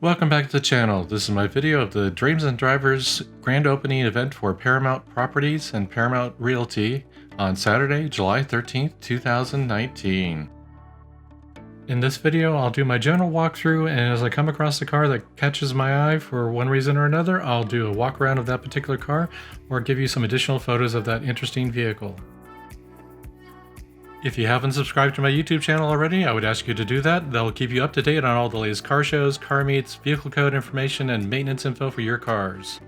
Welcome back to the channel. This is my video of the Dreams and Drivers grand opening event for Paramount Properties and Paramount Realty on Saturday, July 13th, 2019. In this video, I'll do my general walkthrough, and as I come across a car that catches my eye for one reason or another, I'll do a walk around of that particular car or give you some additional photos of that interesting vehicle. If you haven't subscribed to my YouTube channel already, I would ask you to do that. That will keep you up to date on all the latest car shows, car meets, vehicle code information, and maintenance info for your cars.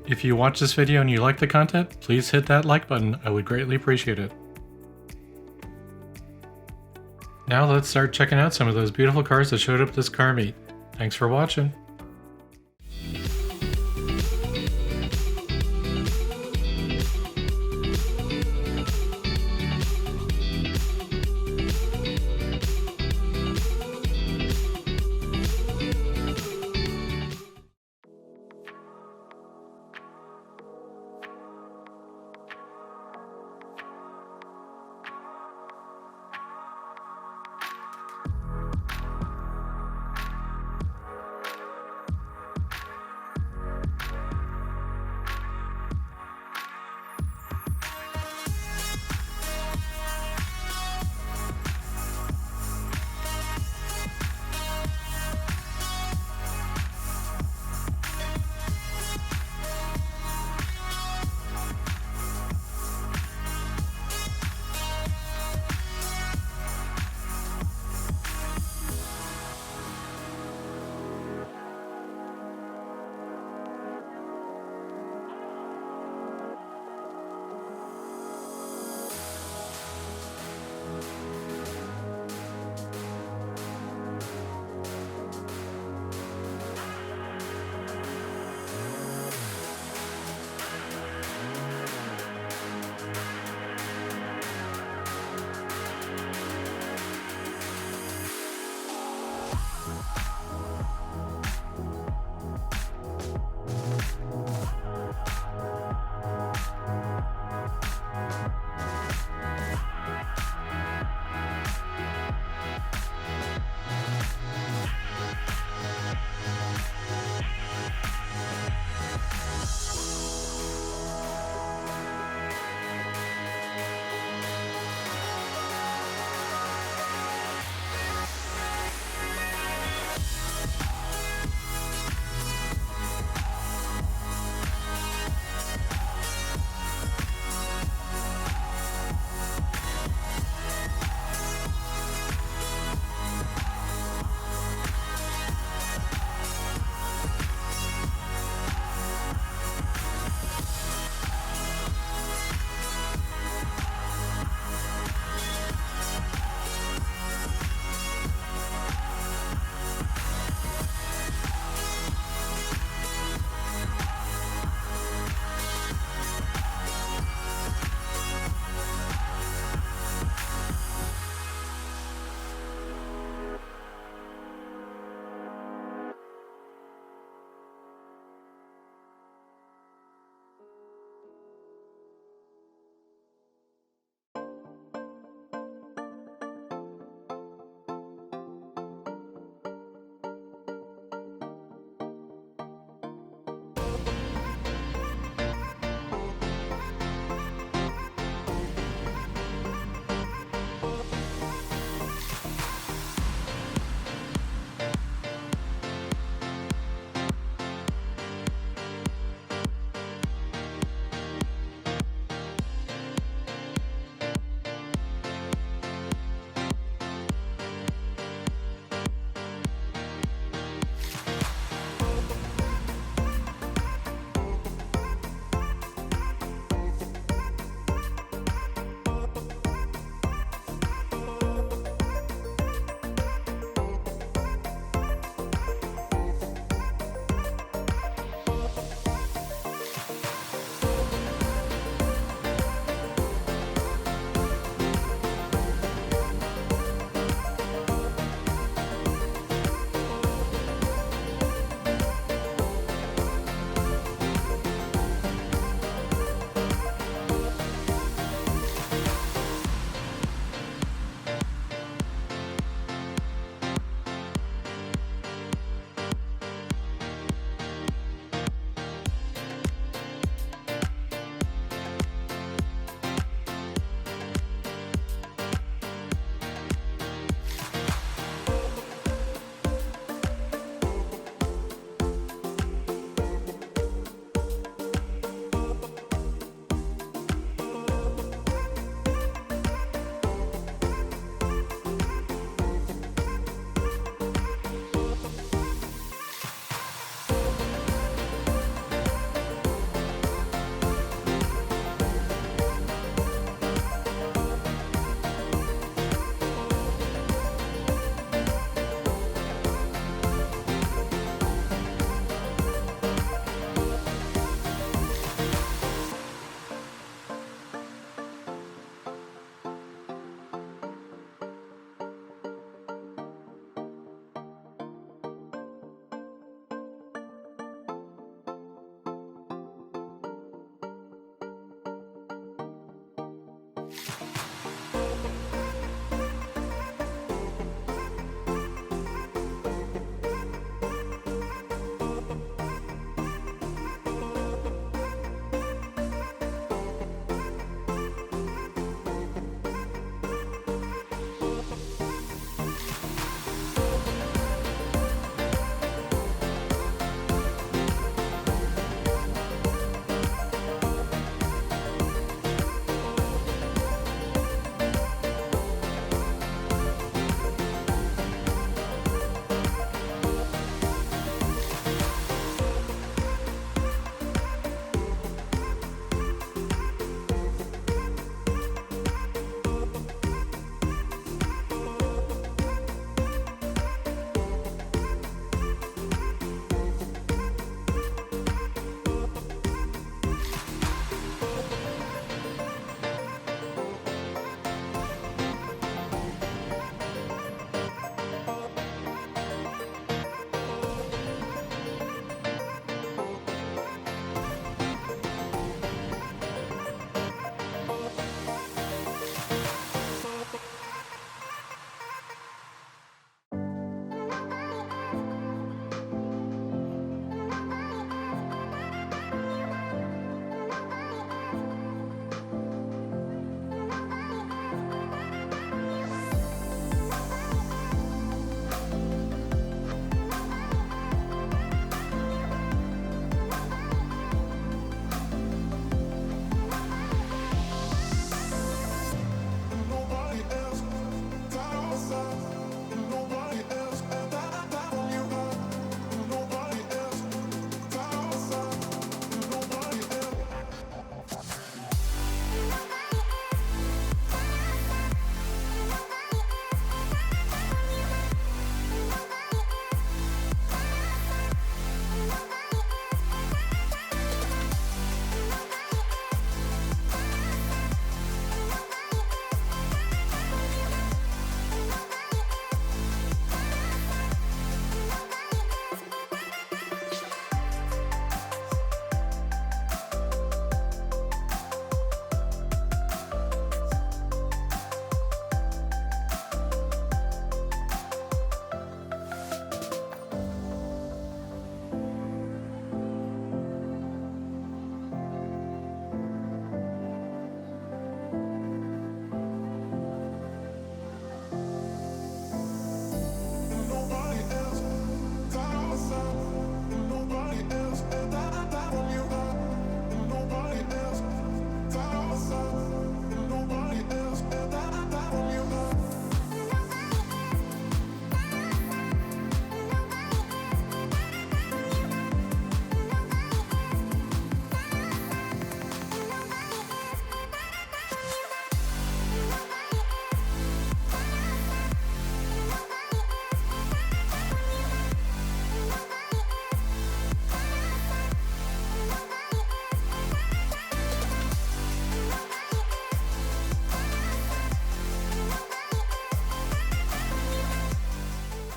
If you watch this video and you like the content, please hit that like button. I would greatly appreciate it. Now let's start checking out some of those beautiful cars that showed up at this car meet. Thanks for watching.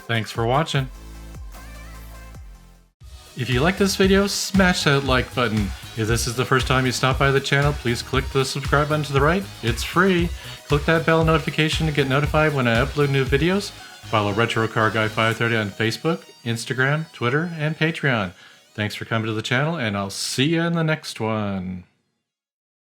Thanks for watching. If you like this video, smash that like button. If this is the first time you stop by the channel, please click the subscribe button to the right. It's free. Click that bell notification to get notified when I upload new videos. Follow Retro Car Guy 530 on Facebook, Instagram, Twitter, and Patreon. Thanks for coming to the channel, and I'll see you in the next one.